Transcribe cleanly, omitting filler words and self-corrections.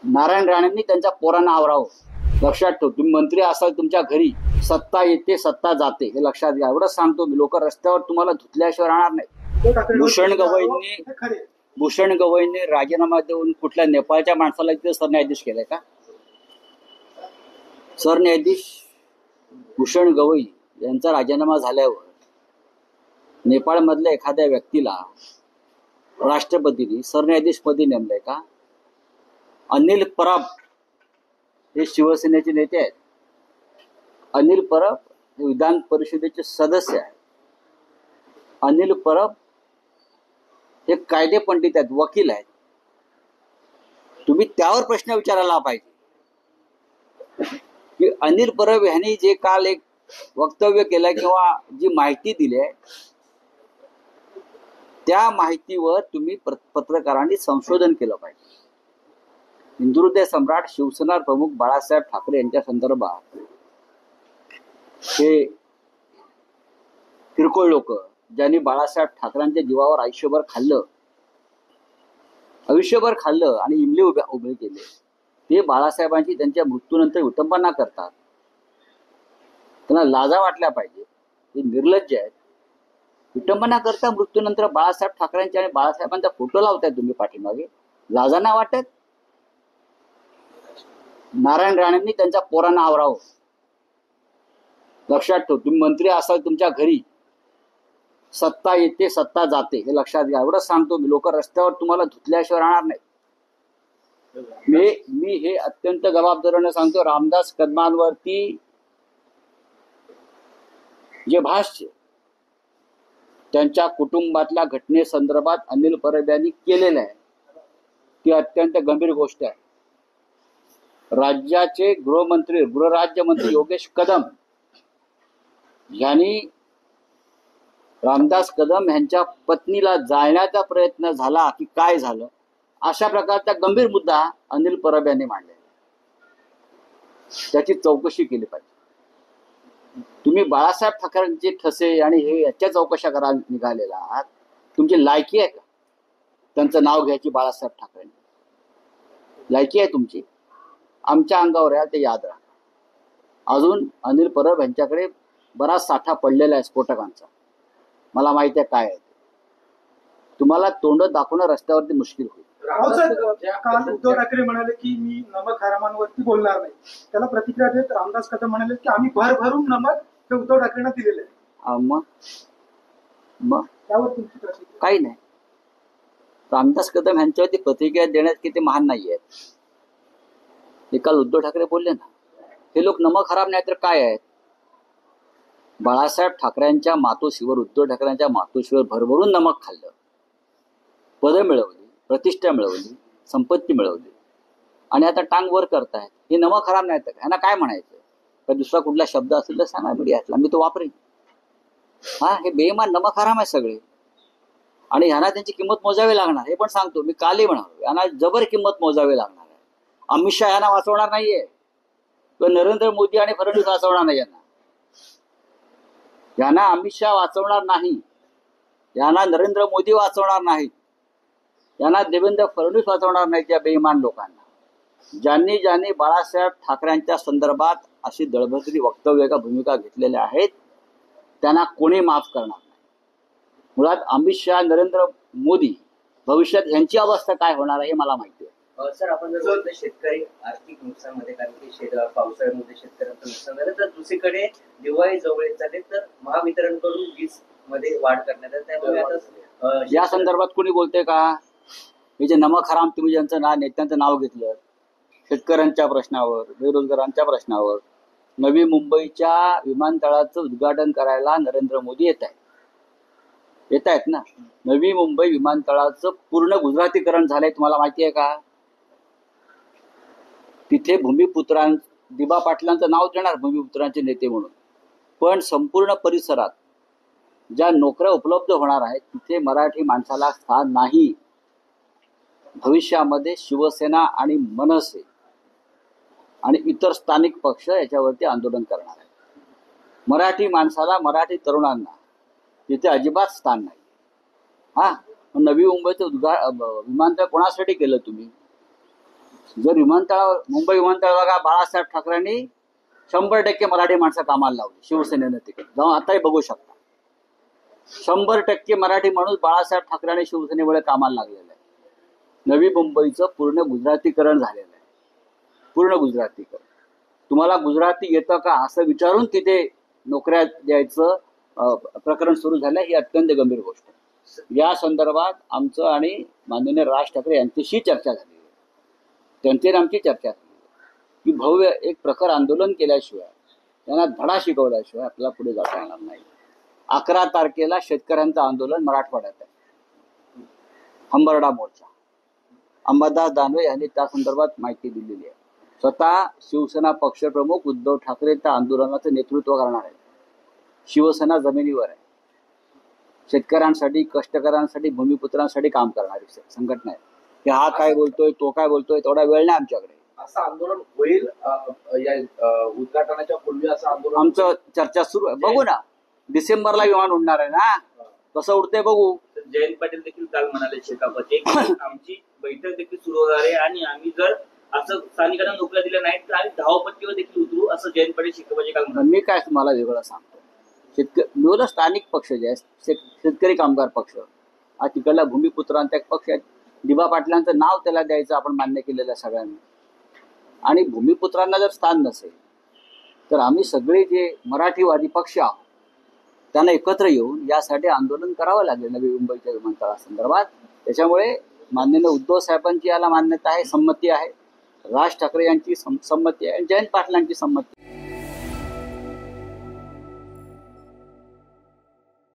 नारायण राणेंनी त्यांच्या पोरांना आवरावं. लक्षात ठेव, तुम्ही मंत्री असाल, तुमच्या घरी सत्ता येते सत्ता जाते, हे लक्षात घ्या. एवढंच सांगतो मी. लोक रस्त्यावर तुम्हाला धुतल्याशिवाय राहणार नाही. भूषण गवईंनी राजीनामा देऊन कुठल्या नेपाळच्या माणसाला तिथे सरन्यायाधीश केलाय का? सरन्यायाधीश भूषण गवई यांचा राजीनामा झाल्यावर नेपाळमधल्या एखाद्या व्यक्तीला राष्ट्रपतींनी सरन्यायाधीशपदी नेमलंय का? अनिल परब हे शिवसेनेचे नेते आहेत. अनिल परब हे विधान परिषदेचे सदस्य आहेत. अनिल परब हे कायदे पंडित आहेत, वकील आहेत. तुम्ही त्यावर प्रश्न विचारायला पाहिजे की अनिल परब यांनी जे काल एक वक्तव्य केलं किंवा जी माहिती दिली आहे त्या माहितीवर तुम्ही पत्रकारांनी संशोधन केलं पाहिजे. हिंदुहृदय सम्राट शिवसेना प्रमुख बाळासाहेब ठाकरे यांच्या संदर्भात हे किरकोळ लोक ज्यांनी बाळासाहेब ठाकरेंच्या जीवावर आयुष्यभर खाल्लं आणि इमले उभे केले, ते बाळासाहेबांची त्यांच्या मृत्यूनंतर विटंबना करतात. त्यांना लाजा वाटल्या पाहिजे. ते निर्लज्ज आहेत. विटंबना करता मृत्यूनंतर बाळासाहेब ठाकरेंच्या आणि बाळासाहेबांचा फोटो लावताय तुम्ही पाठीमागे. लाजा नाही वाटत? नारायण राणेंनी त्यांच्या पोरांना आवरावं. लक्षात ठेव, तुम्ही मंत्री असाल, तुमच्या घरी सत्ता येते सत्ता जाते, हे लक्षात घ्या. एवढंच सांगतो मी. लोक रस्त्यावर तुम्हाला धुतल्याशिवाय राहणार नाही. मी हे अत्यंत जबाबदारीने सांगतो. रामदास कदमांवरती जे भाष्य त्यांच्या कुटुंबातल्या घटनेसंदर्भात अनिल परब यांनी केलेलं आहे ती अत्यंत गंभीर गोष्ट आहे. राज्याचे गृहराज्यमंत्री योगेश कदम यांनी रामदास कदम यांच्या पत्नीला जाळण्याचा प्रयत्न झाला की काय झालं, अशा प्रकारचा गंभीर मुद्दा अनिल परब यांनी मांडला. त्याची चौकशी केली पाहिजे. तुम्ही बाळासाहेब ठाकरेंचे ठसे आणि हे याच्या चौकशा करायला निघालेला आहात. तुमची लायकी आहे का त्यांचं नाव घ्यायची? बाळासाहेब ठाकरे लायकी आहे तुमची? आमच्या अंगावर आहे, ते याद राहा. अजून अनिल परब यांच्याकडे बराच साठा पडलेला आहे स्फोटकांचा. मला माहिती आहे काय आहे. तुम्हाला तोंड दाखवणं रस्त्यावरती मुश्किल होईल. काल उद्धव ठाकरे म्हणाले की मी नमक हरामांवरती बोलणार नाही. त्याला प्रतिक्रिया देत रामदास कदम म्हणाले की आम्ही भरभरून नमक हे उद्धव ठाकरेंना दिलेलं आहे. मग त्यावर तुमची प्रतिक्रिया? काही नाही. रामदास कदम यांच्यावरती प्रतिक्रिया देण्यात किती महान नाही आहेत. हे काल उद्धव ठाकरे बोलले ना, हे लोक नमक हराम नाही तर काय आहेत? बाळासाहेब ठाकरेंच्या मातोश्रीवर, उद्धव ठाकरेंच्या मातोश्रीवर भरभरून नमक खाल्लं, पदं मिळवली, प्रतिष्ठा मिळवली, संपत्ती मिळवली आणि आता टांग वर करतायत. हे नमक हराम नाही तर ह्यांना काय म्हणायचं? का दुसरा कुठला शब्द असेल तर सांगा, मीडियातला मी तो वापरेन. हे बेईमान नमक हराम आहे सगळे आणि ह्यांना त्यांची किंमत मोजावी लागणार. हे पण सांगतो मी, कालही म्हणालो, यांना जबर किंमत मोजावी लागणार आहे. अमित शहा यांना वाचवणार नाहीये किंवा नरेंद्र मोदी आणि फडणवीस वाचवणार नाही. यांना अमित शहा वाचवणार नाही, यांना नरेंद्र मोदी वाचवणार नाही, यांना देवेंद्र फडणवीस वाचवणार नाही. त्या बेईमान लोकांना, ज्यांनी बाळासाहेब ठाकरेंच्या संदर्भात अशी दळभद्री वक्तव्य का भूमिका घेतलेल्या आहेत, त्यांना कोणी माफ करणार नाही. मुळात अमित शहा, नरेंद्र मोदी भविष्यात यांची अवस्था काय होणार आहे हे मला माहिती आहे. सर, आपण जर शेतकरी आर्थिक नुकसानमध्ये, कारण की पावसाळ्यामध्ये शेतकऱ्यांचं नुकसान झालं, तर दुसरीकडे दिवाळी जवळ झाले तर महावितरणकडून वीज मध्ये वाढ करण्यात आली. त्यामुळे आता या संदर्भात कोणी बोलतंय का? हे जे नमक हराम तुम्ही ज्यांचं नेत्यांचं नाव घेतलं, शेतकऱ्यांच्या प्रश्नावर, बेरोजगारांच्या प्रश्नावर, नवी मुंबईच्या विमानतळाचं उद्घाटन करायला नरेंद्र मोदी येत आहेत ना. नवी मुंबई विमानतळाचं पूर्ण गुजरातीकरण झालंय, तुम्हाला माहिती आहे का? तिथे दिबा पाटलांचं नाव देणार भूमिपुत्रांचे नेते म्हणून, पण संपूर्ण परिसरात ज्या नोकऱ्या उपलब्ध होणार आहेत तिथे मराठी माणसाला स्थान नाही. भविष्यामध्ये शिवसेना आणि मनसे आणि इतर स्थानिक पक्ष याच्यावरती आंदोलन करणार आहेत. मराठी माणसाला, मराठी तरुणांना तिथे अजिबात स्थान नाही. नवी मुंबईचं विमानतळ कोणासाठी केलं तुम्ही? जर विमानतळावर मुंबई विमानतळावर बघा बाळासाहेब ठाकरेंनी 100% मराठी माणसं कामाला लावली शिवसेनेनं तिकडे जाऊन आताही बघू शकता. 100% मराठी माणूस बाळासाहेब ठाकरेंनी शिवसेनेमुळे कामाला लागलेला आहे. नवी मुंबईचं पूर्ण गुजरातीकरण झालेलं आहे. पूर्ण गुजरातीकरण. तुम्हाला गुजराती येतं का असं विचारून तिथे नोकऱ्या द्यायचं प्रकरण सुरू झालं. ही अत्यंत गंभीर गोष्ट आहे. या संदर्भात आमचं आणि माननीय राज ठाकरे यांच्याशी चर्चा झाली. त्यांची आमची चर्चा झाली की भव्य एक प्रखर आंदोलन केल्याशिवाय त्यांना धडा शिकवल्याशिवाय आपल्याला पुढे जाता येणार नाही. 11 तारखेला शेतकऱ्यांचं आंदोलन मराठवाड्यात आहे. हंबरडा मोर्चा. अंबादास दानवे यांनी त्या संदर्भात माहिती दिलेली आहे. स्वतः शिवसेना पक्षप्रमुख उद्धव ठाकरे त्या आंदोलनाचं नेतृत्व करणार आहे. शिवसेना जमिनीवर आहे. शेतकऱ्यांसाठी, कष्टकऱ्यांसाठी, भूमिपुत्रांसाठी काम करणारी संघटना आहे. की हा काय बोलतोय, तो काय बोलतोय, तेवढा वेळ नाही आमच्याकडे. असं आंदोलन होईल या उद्घाटनाच्या पूर्वी असं आंदोलन आमचं चर्चा सुरू आहे. बघू ना, डिसेंबरला विमान उडणार आहे ना, कसं उडतंय बघू. जयंत पाटील देखील काल म्हणाले शेकापचे आमची बैठक देखील सुरू होणार आहे आणि आम्ही जर असं स्थानिकांना नोकऱ्या दिल्या नाहीत तर आम्ही धावपट्टीवर देखील उतरू असं जयंत पाटील शेकापचे काल म्हणाले. मी काय तुम्हाला वेगळं सांगतो. शेतकरी स्थानिक पक्ष जे आहे, शेतकरी कामगार पक्ष, हा तिकडला भूमिपुत्रांचा एक पक्ष आहे. दिबा पाटलांचं नाव त्याला द्यायचं आपण मान्य केलेलं आहे सगळ्यांनी. आणि भूमिपुत्रांना जर स्थान नसेल तर आम्ही सगळे जे मराठीवादी पक्ष आहोत त्यांना एकत्र येऊन यासाठी आंदोलन करावं लागेल नवी मुंबईच्या विमानतळासंदर्भात. त्याच्यामुळे माननीय उद्धव साहेबांची याला मान्यता आहे, संमती आहे. राज ठाकरे यांची संमती आहे, जयंत पाटलांची संमती.